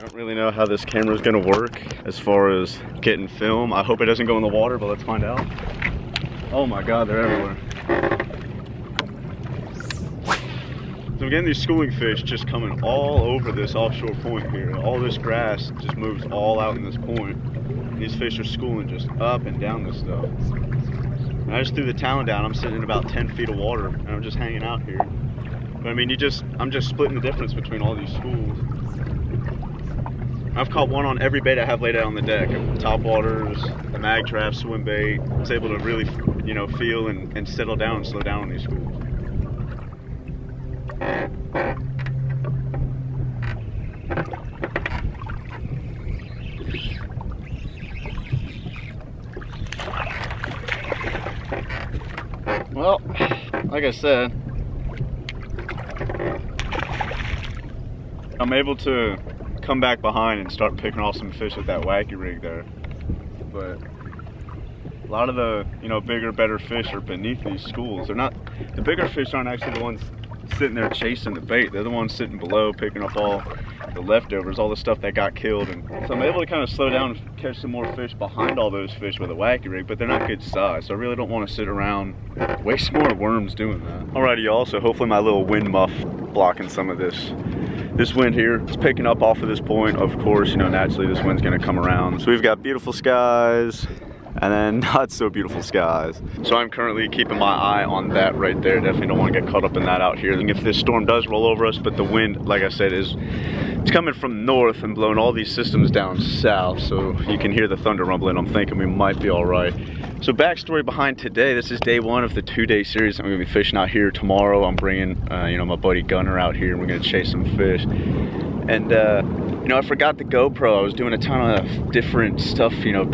don't really know how this camera is going to work as far as getting film. I hope it doesn't go in the water, but let's find out. Oh my God, they're everywhere. So I'm getting these schooling fish just coming all over this offshore point here. All this grass just moves all out in this point. And these fish are schooling just up and down this stuff. And I just threw the talon down. I'm sitting in about 10 feet of water and I'm just hanging out here. But I mean, I'm just splitting the difference between all these schools. I've caught one on every bait I have laid out on the deck. Top waters, the mag trap, swim bait. I was able to really, you know, feel and settle down and slow down on these schools. Well, like I said, I'm able to come back behind and start picking off some fish with that wacky rig there. But a lot of the, you know, bigger, better fish are beneath these schools. They're not, the bigger fish aren't actually the ones sitting there chasing the bait. They're the ones sitting below picking up all the leftovers, all the stuff that got killed. And so I'm able to kind of slow down and catch some more fish behind all those fish with a wacky rig, but they're not good size. So I really don't want to sit around, waste more worms doing that. Alrighty y'all, so hopefully my little wind muff blocking some of this wind here. It's picking up off of this point. Of course, you know, naturally this wind's gonna come around. So we've got beautiful skies and then not so beautiful skies. So I'm currently keeping my eye on that right there. Definitely don't want to get caught up in that out here. And if this storm does roll over us, but the wind, like I said, it's coming from north and blowing all these systems down south. So you can hear the thunder rumbling. I'm thinking we might be all right. So backstory behind today, this is day one of the 2-day series. I'm gonna be fishing out here tomorrow. I'm bringing, you know, my buddy Gunner out here and we're gonna chase some fish. And, you know, I forgot the GoPro. I was doing a ton of different stuff, you know,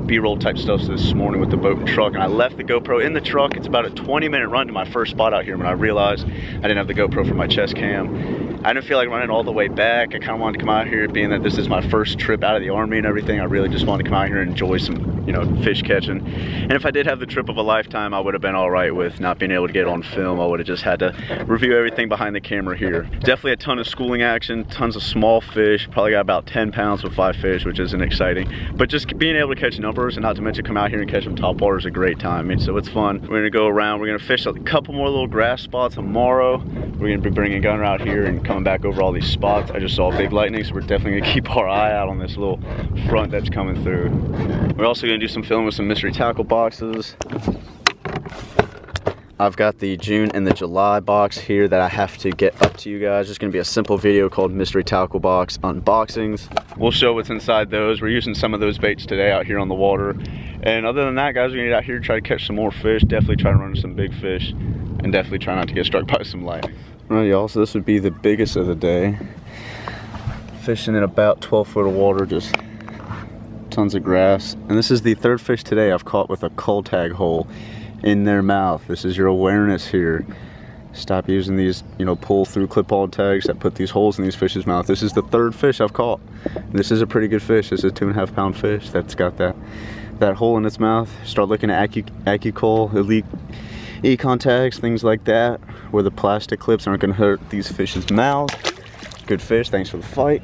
B-roll type stuff this morning with the boat and truck, and I left the GoPro in the truck. It's about a 20-minute run to my first spot out here when I realized I didn't have the GoPro for my chest cam. I didn't feel like running all the way back. I kind of wanted to come out here, being that this is my first trip out of the Army and everything. I really just wanted to come out here and enjoy some, you know, fish catching. And if I did have the trip of a lifetime, I would have been all right with not being able to get on film. I would have just had to review everything behind the camera here. Definitely a ton of schooling action, tons of small fish. Probably got about 10 pounds with 5 fish, which isn't exciting. But just being able to catch numbers, and not to mention come out here and catch them top water, is a great time. I mean, so it's fun. We're gonna go around. We're gonna fish a couple more little grass spots tomorrow. We're gonna be bringing Gunner out here and coming back over all these spots. I just saw big lightning, so we're definitely gonna keep our eye out on this little front that's coming through. We're also gonna do some filming with some mystery tackle boxes. I've got the June and the July box here that I have to get up to you guys. It's gonna be a simple video called Mystery Tackle Box Unboxings. We'll show what's inside those. We're using some of those baits today out here on the water. And other than that, guys, we're gonna get out here to try to catch some more fish. Definitely try to run some big fish. And definitely try not to get struck by some lightning. All right, y'all, so this would be the biggest of the day. Fishing in about 12 foot of water, just tons of grass. And this is the third fish today I've caught with a cull tag hole in their mouth. This is your awareness here. Stop using these, you know, pull through clip-on tags that put these holes in these fish's mouth. This is the third fish I've caught. This is a pretty good fish. This is a 2.5 pound fish that's got that hole in its mouth. Start looking at AccuCull, Elite Econ tags, things like that, where the plastic clips aren't gonna hurt these fish's mouths. Good fish, thanks for the fight.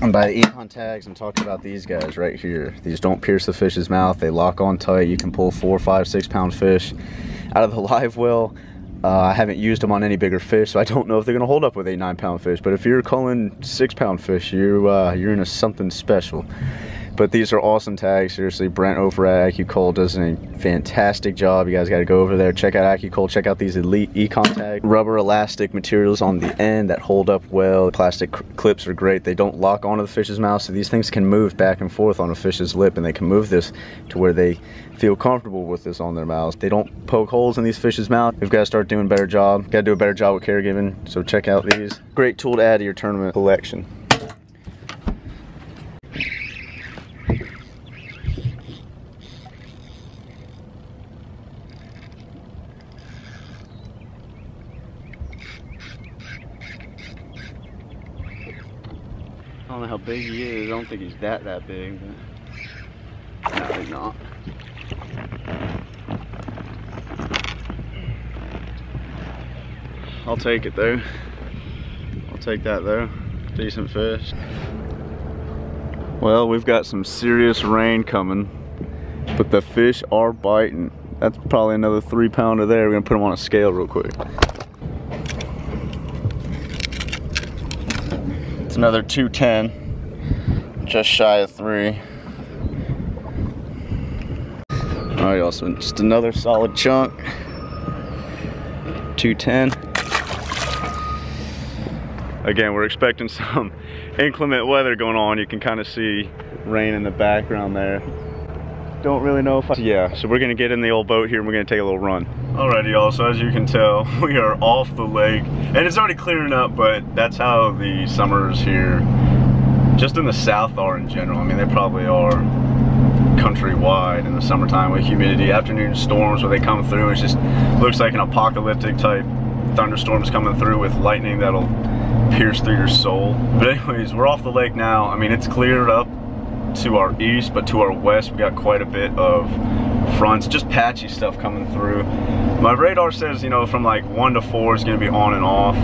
And by the Econ tags, I'm talking about these guys right here. These don't pierce the fish's mouth. They lock on tight. You can pull 4, 5, 6 pound fish out of the live well. I haven't used them on any bigger fish, so I don't know if they're gonna hold up with 8, 9 pound fish. But if you're culling 6 pound fish, you're in something special. But these are awesome tags. Seriously, Brent over at AccuCull does a fantastic job. You guys got to go over there, check out AccuCull, check out these Elite Econ tags. Rubber elastic materials on the end that hold up well. Plastic clips are great. They don't lock onto the fish's mouth, so these things can move back and forth on a fish's lip, and they can move this to where they feel comfortable with this on their mouths. They don't poke holes in these fish's mouth. We've got to start doing a better job. Got to do a better job with caregiving, so check out these. Great tool to add to your tournament collection. I don't know how big he is. I don't think he's that big, but no, he's not. I'll take it though. I'll take that though. Decent fish. Well, we've got some serious rain coming, but the fish are biting. That's probably another 3-pounder there. We're gonna put them on a scale real quick. It's another 210, just shy of 3. All right, y'all, so just another solid chunk. 210. Again, we're expecting some inclement weather going on. You can kind of see rain in the background there. Don't really know if yeah, so we're gonna get in the old boat here and we're gonna take a little run. Alrighty, y'all, so as you can tell, we are off the lake and it's already clearing up, but that's how the summers here, just in the south, are in general. I mean, they probably are countrywide in the summertime with humidity, afternoon storms where they come through. It just looks like an apocalyptic type thunderstorms coming through with lightning that'll pierce through your soul. But anyways, we're off the lake now. I mean, it's cleared up to our east, but to our west we got quite a bit of fronts, just patchy stuff coming through. My radar says, you know, from like 1 to 4 is going to be on and off.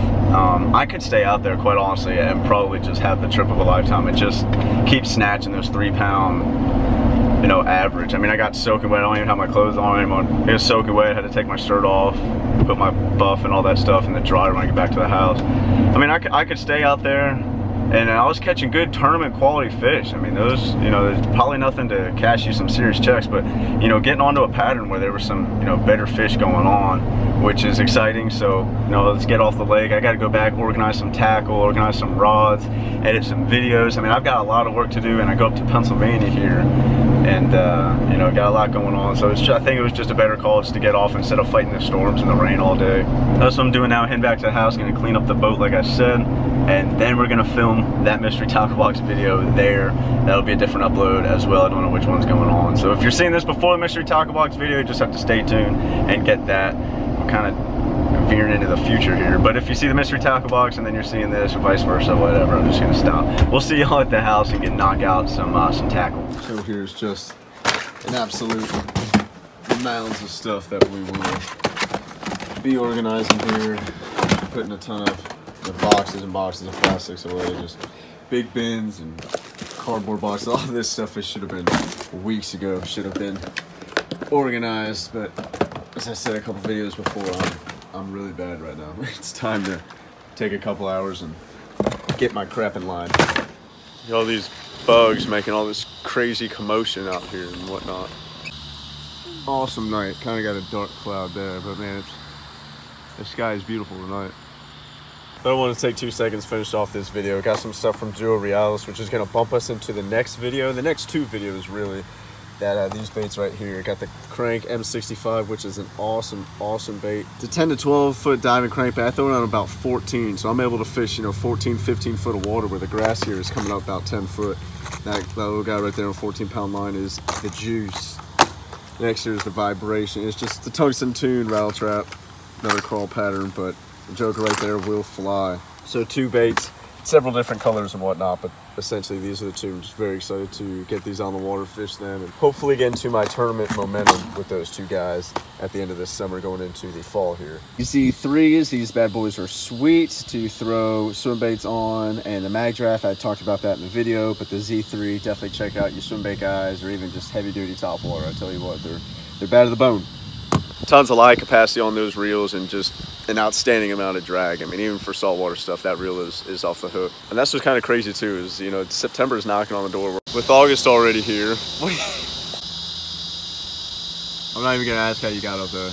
I could stay out there quite honestly and probably just have the trip of a lifetime. It just keeps snatching those 3-pound, you know, average. I mean, I got soaking wet. I don't even have my clothes on anymore. It was soaking wet. I had to take my shirt off, put my buff and all that stuff in the dryer when I get back to the house. I mean, I could stay out there. And I was catching good tournament quality fish. I mean, those, you know, there's probably nothing to cash you some serious checks, but, you know, getting onto a pattern where there was some, you know, better fish going on, which is exciting. So, you know, let's get off the lake. I got to go back, organize some tackle, organize some rods, edit some videos. I mean, I've got a lot of work to do, and I go up to Pennsylvania here, and, you know, got a lot going on. So it's just, I think it was just a better call just to get off instead of fighting the storms and the rain all day. That's what I'm doing now, heading back to the house, gonna clean up the boat like I said, and then we're gonna film that mystery tackle box video there. That'll be a different upload as well. I don't know which one's going on. So if you're seeing this before the mystery tackle box video, you just have to stay tuned and get that. We're kind of veering into the future here. But if you see the mystery tackle box and then you're seeing this or vice versa, whatever, I'm just gonna stop. We'll see y'all at the house and get knock out some tackle. So here's just an absolute mounds of stuff that we will be organizing here, putting a ton of boxes and boxes of plastics away, just big bins and cardboard boxes. All this stuff should have been weeks ago, should have been organized, but as I said a couple videos before, I'm really bad right now. It's time to take a couple hours and get my crap in line. All these bugs making all this crazy commotion out here and whatnot. Awesome night. Kind of got a dark cloud there, but man, the sky is beautiful tonight. I don't want to take 2 seconds to finish off this video. Got some stuff from Duo Realis, which is going to bump us into the next video. The next 2 videos, really. That these baits right here. Got the Crank M65, which is an awesome bait. It's a 10 to 12 foot diving crankbait. I throw it on about 14, so I'm able to fish, you know, 14, 15 foot of water where the grass here is coming up about 10 foot. That little guy right there on 14-pound line is the Juice. Next here is the Vibration. It's just the tungsten tune rattle trap, another crawl pattern, but the joker right there will fly. So 2 baits, several different colors and whatnot, but essentially these are the 2. I'm just very excited to get these on the water, fish them, and hopefully get into my tournament momentum with those 2 guys at the end of this summer going into the fall here. Z3s, these bad boys are sweet to throw swim baits on, and the Mag Draft, I talked about that in the video, but the Z3, definitely check out your swim bait guys or even just heavy duty top water. I tell you what, they're bad to the bone. Tons of light capacity on those reels and just an outstanding amount of drag. I mean, even for saltwater stuff, that reel is off the hook. And that's what's kind of crazy too, is, you know, September is knocking on the door. With August already here. I'm not even gonna ask how you got up there.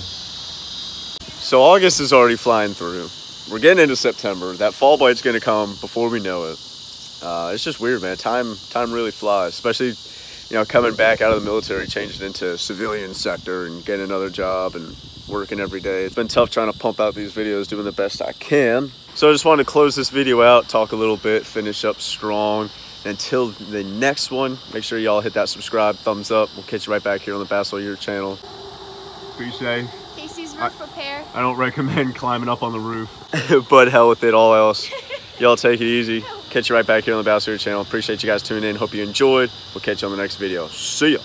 So August is already flying through. We're getting into September. That fall bite's gonna come before we know it. It's just weird, man. Time really flies, especially, you know, coming back out of the military, changing into civilian sector and getting another job and working every day. It's been tough trying to pump out these videos, doing the best I can. So I just wanted to close this video out, talk a little bit, finish up strong. Until the next one, make sure y'all hit that subscribe, thumbs up. We'll catch you right back here on the Bass All Year channel. Be safe. Casey's roof repair. I don't recommend climbing up on the roof. But hell with it, all else. Y'all take it easy. Catch you right back here on the Bass All Year channel. Appreciate you guys tuning in. Hope you enjoyed. We'll catch you on the next video. See ya.